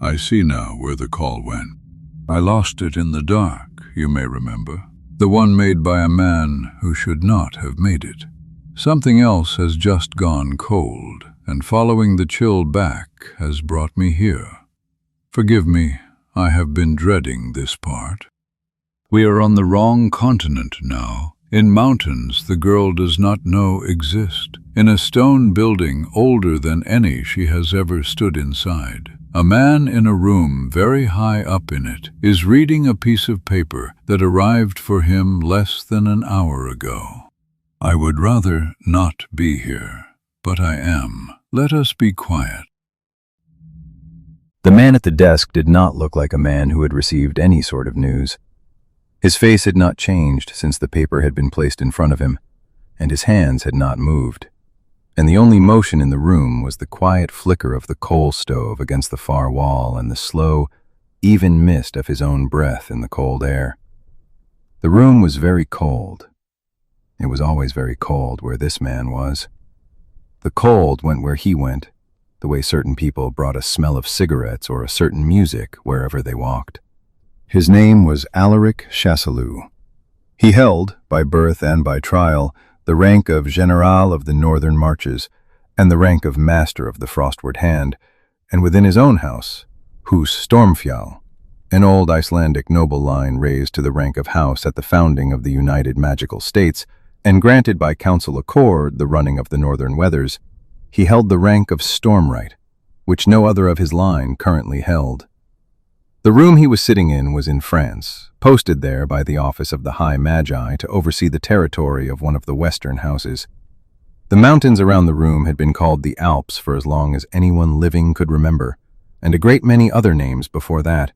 I see now where the call went. I lost it in the dark, you may remember. The one made by a man who should not have made it. Something else has just gone cold, and following the chill back has brought me here. Forgive me, I have been dreading this part. We are on the wrong continent now. In mountains the girl does not know exist. In a stone building older than any she has ever stood inside. A man in a room very high up in it is reading a piece of paper that arrived for him less than an hour ago. I would rather not be here, but I am. Let us be quiet. The man at the desk did not look like a man who had received any sort of news. His face had not changed since the paper had been placed in front of him, and his hands had not moved. And the only motion in the room was the quiet flicker of the coal stove against the far wall and the slow, even mist of his own breath in the cold air. The room was very cold. It was always very cold where this man was. The cold went where he went, the way certain people brought a smell of cigarettes or a certain music wherever they walked. His name was Alaric Chasseloup. He held, by birth and by trial, the rank of General of the Northern Marches, and the rank of Master of the Frostward Hand, and within his own house, Hus Stormfjall, an old Icelandic noble line raised to the rank of house at the founding of the United Magical States, and granted by council accord the running of the northern weathers, he held the rank of Stormwright, which no other of his line currently held. The room he was sitting in was in France, posted there by the office of the High Magi to oversee the territory of one of the western houses. The mountains around the room had been called the Alps for as long as anyone living could remember, and a great many other names before that.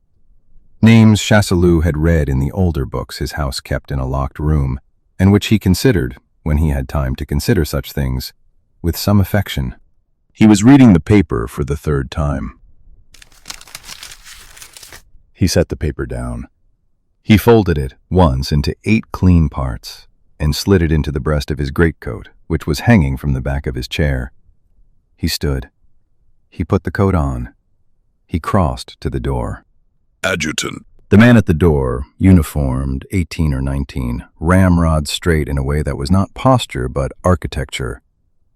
Names Chasseloup had read in the older books his house kept in a locked room, and which he considered, when he had time to consider such things, with some affection. He was reading the paper for the third time. He set the paper down. He folded it once into 8 clean parts and slid it into the breast of his greatcoat, which was hanging from the back of his chair. He stood. He put the coat on. He crossed to the door. Adjutant. The man at the door, uniformed, 18 or 19, ramrod straight in a way that was not posture but architecture,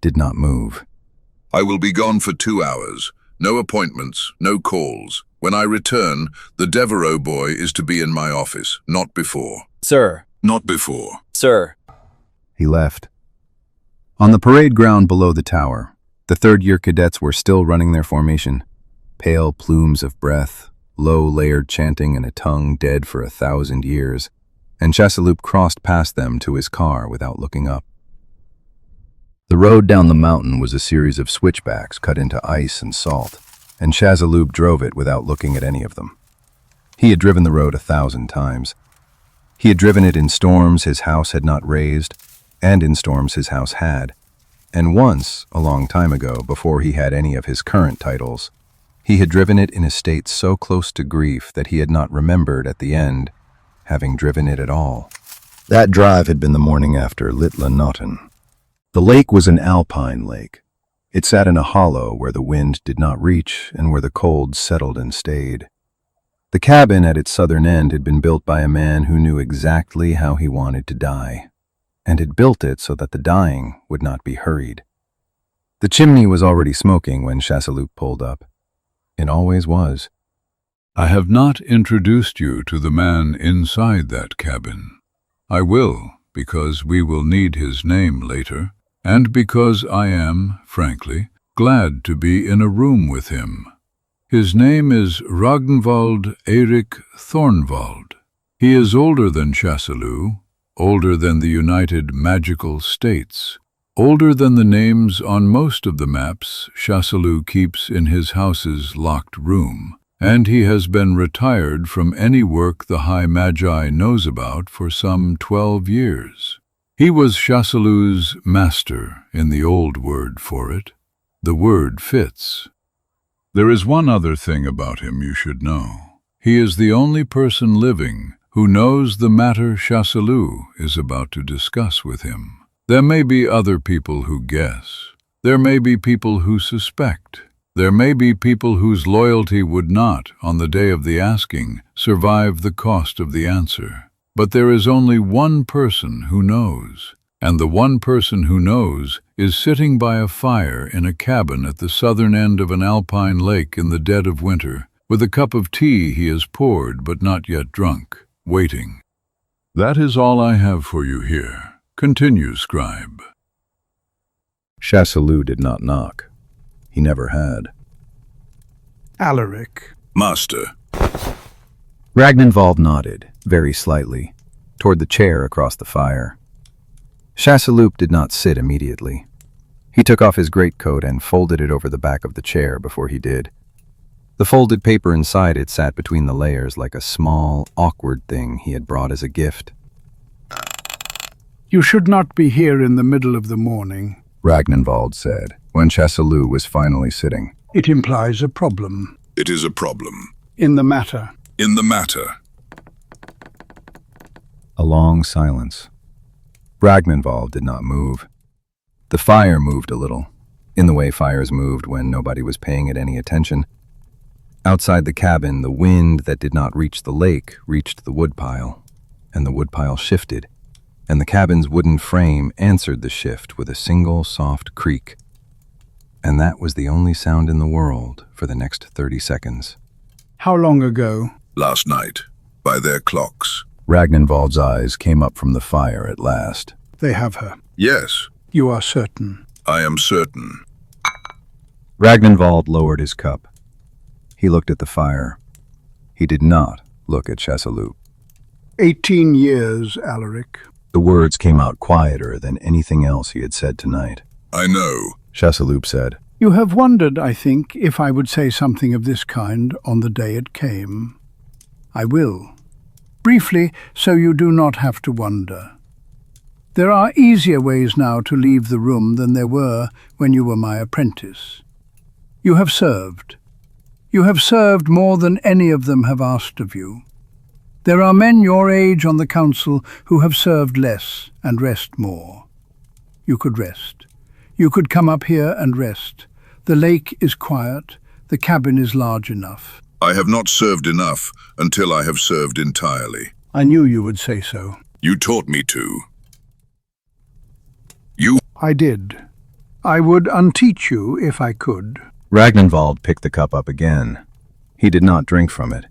did not move. I will be gone for 2 hours. No appointments, no calls. When I return, the Devereaux boy is to be in my office, not before. Sir. Not before. Sir. He left. On the parade ground below the tower, the third-year cadets were still running their formation. Pale plumes of breath, low-layered chanting in a tongue dead for 1,000 years, and Chasseloup crossed past them to his car without looking up. The road down the mountain was a series of switchbacks cut into ice and salt, and Chasseloup drove it without looking at any of them. He had driven the road 1,000 times. He had driven it in storms his house had not raised, and in storms his house had. And once, a long time ago, before he had any of his current titles, he had driven it in a state so close to grief that he had not remembered at the end having driven it at all. That drive had been the morning after Littlenauten. The lake was an alpine lake. It sat in a hollow where the wind did not reach and where the cold settled and stayed. The cabin at its southern end had been built by a man who knew exactly how he wanted to die, and had built it so that the dying would not be hurried. The chimney was already smoking when Chasseloup pulled up. It always was. I have not introduced you to the man inside that cabin. I will, because we will need his name later, and because I am, frankly, glad to be in a room with him. His name is Ragnvald Eirik Thornvald. He is older than Chasseloup, older than the United Magical States, older than the names on most of the maps Chasseloup keeps in his house's locked room, and he has been retired from any work the High Magi knows about for some 12 years. He was Chasseloup's master in the old word for it. The word fits. There is one other thing about him you should know. He is the only person living who knows the matter Chasseloup is about to discuss with him. There may be other people who guess. There may be people who suspect. There may be people whose loyalty would not, on the day of the asking, survive the cost of the answer. But there is only one person who knows, and the one person who knows is sitting by a fire in a cabin at the southern end of an alpine lake in the dead of winter, with a cup of tea he has poured but not yet drunk, waiting. That is all I have for you here. Continue, scribe. Chasseloup did not knock. He never had. Alaric. Master. Ragnvald nodded, very slightly, toward the chair across the fire. Chasseloup did not sit immediately. He took off his greatcoat and folded it over the back of the chair before he did. The folded paper inside it sat between the layers like a small, awkward thing he had brought as a gift. You should not be here in the middle of the morning, Ragnvald said, when Chasseloup was finally sitting. It implies a problem. It is a problem. In the matter. In the matter. A long silence. Ragnvald did not move. The fire moved a little, in the way fires moved when nobody was paying it any attention. Outside the cabin, the wind that did not reach the lake reached the woodpile, and the woodpile shifted, and the cabin's wooden frame answered the shift with a single soft creak. And that was the only sound in the world for the next 30 seconds. How long ago? Last night, by their clocks. Ragnvald's eyes came up from the fire at last. They have her. Yes, You are certain. I am certain. Ragnvald lowered his cup. He looked at the fire. He did not look at Chasseloup. 18 years, Alaric. The words came out quieter than anything else he had said tonight. I know. Chasseloup said, You have wondered, I think, if I would say something of this kind on the day it came. I will. Briefly, so you do not have to wonder. There are easier ways now to leave the room than there were when you were my apprentice. You have served. You have served more than any of them have asked of you. There are men your age on the council who have served less and rest more. You could rest. You could come up here and rest. The lake is quiet. The cabin is large enough. I have not served enough until I have served entirely. I knew you would say so. You taught me to. I did. I would unteach you if I could. Ragnvald picked the cup up again. He did not drink from it.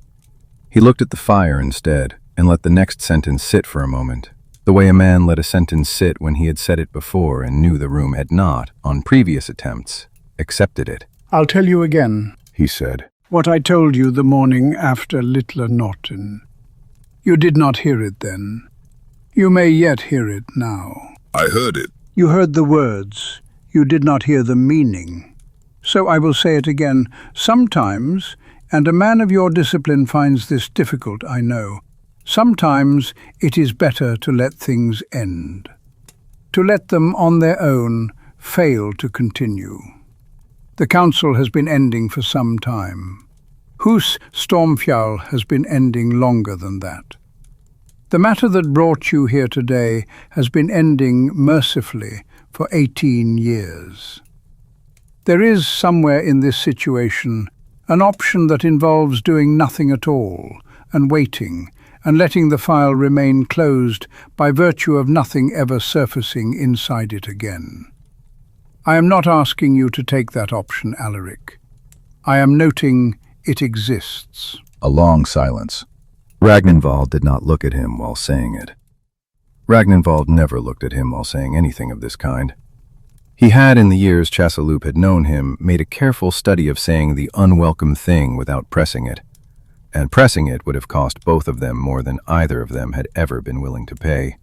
He looked at the fire instead and let the next sentence sit for a moment, the way a man let a sentence sit when he had said it before and knew the room had not, on previous attempts, accepted it. I'll tell you again, He said, what I told you the morning after Littler Norton. You did not hear it then. You may yet hear it now. I heard it. You heard the words. You did not hear the meaning. So I will say it again. Sometimes, and a man of your discipline finds this difficult, I know, sometimes it is better to let things end. To let them on their own fail to continue. The council has been ending for some time. Hus Stormfjall has been ending longer than that. The matter that brought you here today has been ending mercifully for 18 years. There is somewhere in this situation an option that involves doing nothing at all and waiting and letting the file remain closed by virtue of nothing ever surfacing inside it again. I am not asking you to take that option, Alaric. I am noting it exists. A long silence. Ragnvald did not look at him while saying it. Ragnvald never looked at him while saying anything of this kind. He had, in the years Chasseloup had known him, made a careful study of saying the unwelcome thing without pressing it, and pressing it would have cost both of them more than either of them had ever been willing to pay.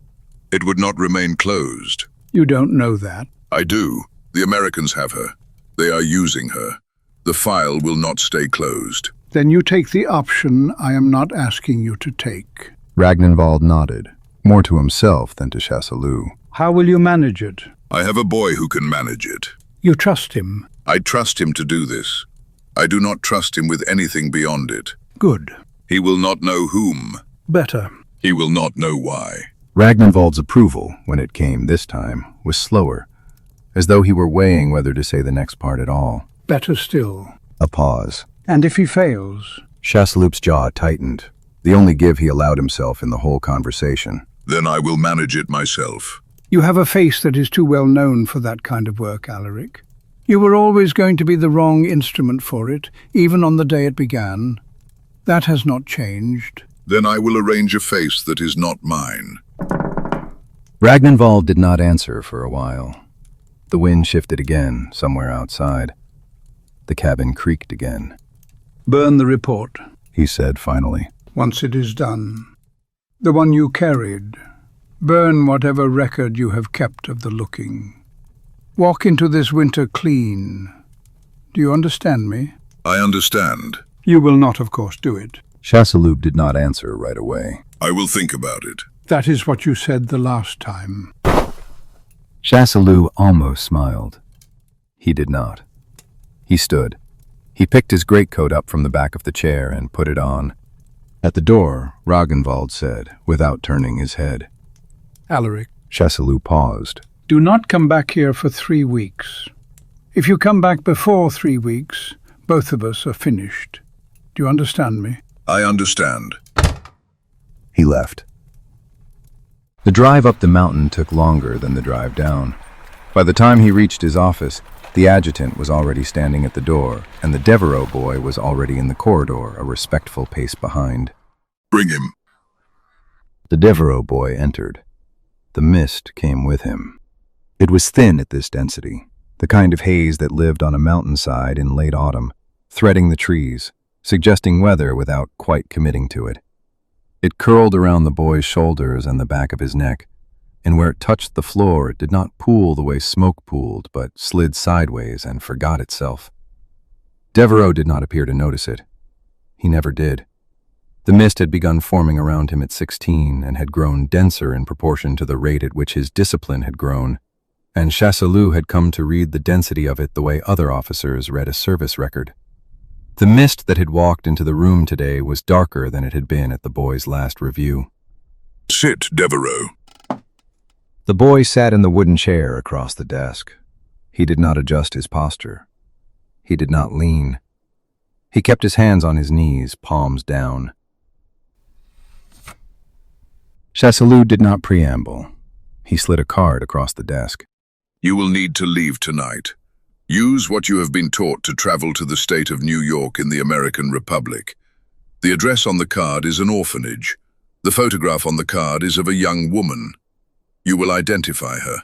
It would not remain closed. You don't know that. I do. The Americans have her. They are using her. The file will not stay closed. Then you take the option I am not asking you to take. Ragnvald nodded, more to himself than to Chasseloup. How will you manage it? I have a boy who can manage it. You trust him. I trust him to do this. I do not trust him with anything beyond it. Good. He will not know whom. Better. He will not know why. Ragnvald's approval, when it came this time, was slower, as though he were weighing whether to say the next part at all. Better still. A pause. And if he fails? Chasseloup's jaw tightened, the only give he allowed himself in the whole conversation. Then I will manage it myself. You have a face that is too well known for that kind of work, Alaric. You were always going to be the wrong instrument for it, even on the day it began. That has not changed. Then I will arrange a face that is not mine. Ragnvald did not answer for a while. The wind shifted again, somewhere outside. The cabin creaked again. Burn the report, He said finally. once it is done. The one you carried. Burn whatever record you have kept of the looking. Walk into this winter clean. Do you understand me? I understand. You will not, of course, do it. Chasseloup did not answer right away. I will think about it. That is what you said the last time. Chasseloup almost smiled. He did not. He stood. He picked his greatcoat up from the back of the chair and put it on. At the door, Ragnvald said, without turning his head. Alaric, Chasseloup paused. do not come back here for 3 weeks. If you come back before 3 weeks, both of us are finished. Do you understand me? I understand. He left. The drive up the mountain took longer than the drive down. By the time he reached his office, the adjutant was already standing at the door, and the Devereaux boy was already in the corridor, a respectful pace behind. Bring him. The Devereaux boy entered. The mist came with him. It was thin at this density, the kind of haze that lived on a mountainside in late autumn, threading the trees, suggesting weather without quite committing to it. It curled around the boy's shoulders and the back of his neck, and where it touched the floor, it did not pool the way smoke pooled, but slid sideways and forgot itself. Devereaux did not appear to notice it. He never did. The mist had begun forming around him at 16 and had grown denser in proportion to the rate at which his discipline had grown, and Chasseloup had come to read the density of it the way other officers read a service record. The mist that had walked into the room today was darker than it had been at the boy's last review. Sit, Devereaux. The boy sat in the wooden chair across the desk. He did not adjust his posture. He did not lean. He kept his hands on his knees, palms down. Chasseloup did not preamble. He slid a card across the desk. You will need to leave tonight. Use what you have been taught to travel to the state of New York in the American Republic. The address on the card is an orphanage. The photograph on the card is of a young woman. You will identify her.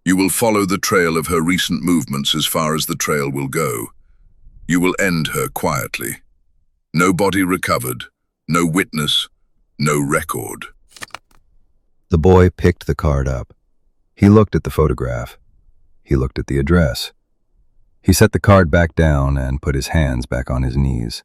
You will follow the trail of her recent movements as far as the trail will go. You will end her quietly. No body recovered, no witness, no record. The boy picked the card up. He looked at the photograph. He looked at the address. He set the card back down and put his hands back on his knees.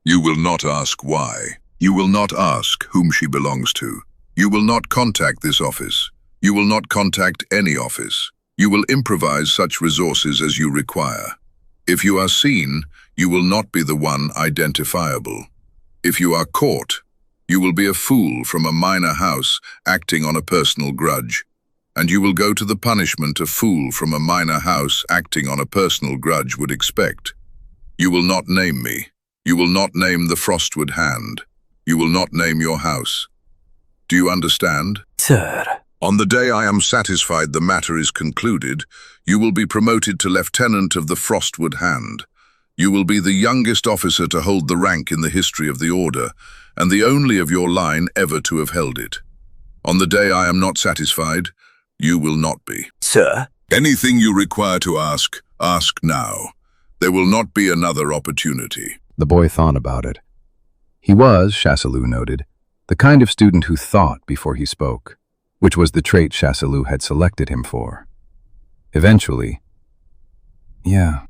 You will not ask why. You will not ask whom she belongs to. You will not contact this office. You will not contact any office. You will improvise such resources as you require. If you are seen, you will not be the one identifiable. If you are caught, you will be a fool from a minor house acting on a personal grudge, and you will go to the punishment a fool from a minor house acting on a personal grudge would expect. You will not name me. You will not name the Frostwood Hand. You will not name your house. Do you understand? Sir. On the day I am satisfied the matter is concluded, you will be promoted to Lieutenant of the Frostwood Hand. You will be the youngest officer to hold the rank in the history of the Order, and the only of your line ever to have held it. On the day I am not satisfied, you will not be. Sir. Anything you require to ask, ask now. There will not be another opportunity. The boy thought about it. He was, Chasseloup noted, the kind of student who thought before he spoke, which was the trait Chasseloup had selected him for. Eventually, yeah.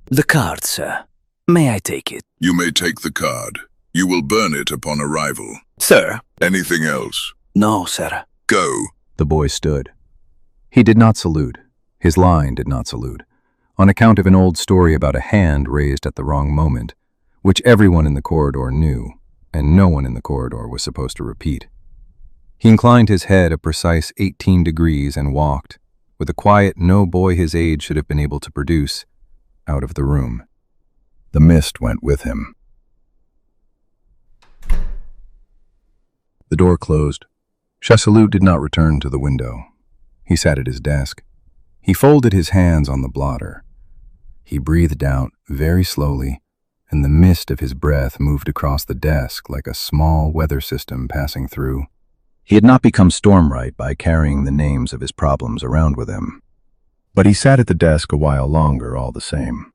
The card, sir. May I take it? You may take the card. You will burn it upon arrival. Sir. Anything else? No, sir. Go. The boy stood. He did not salute. His line did not salute, on account of an old story about a hand raised at the wrong moment, which everyone in the corridor knew, and no one in the corridor was supposed to repeat. He inclined his head a precise 18 degrees and walked, with a quiet no boy his age should have been able to produce, out of the room. The mist went with him. The door closed. Chasseloup did not return to the window. He sat at his desk. He folded his hands on the blotter. He breathed out very slowly, and the mist of his breath moved across the desk like a small weather system passing through. He had not become storm-right by carrying the names of his problems around with him. But he sat at the desk a while longer all the same.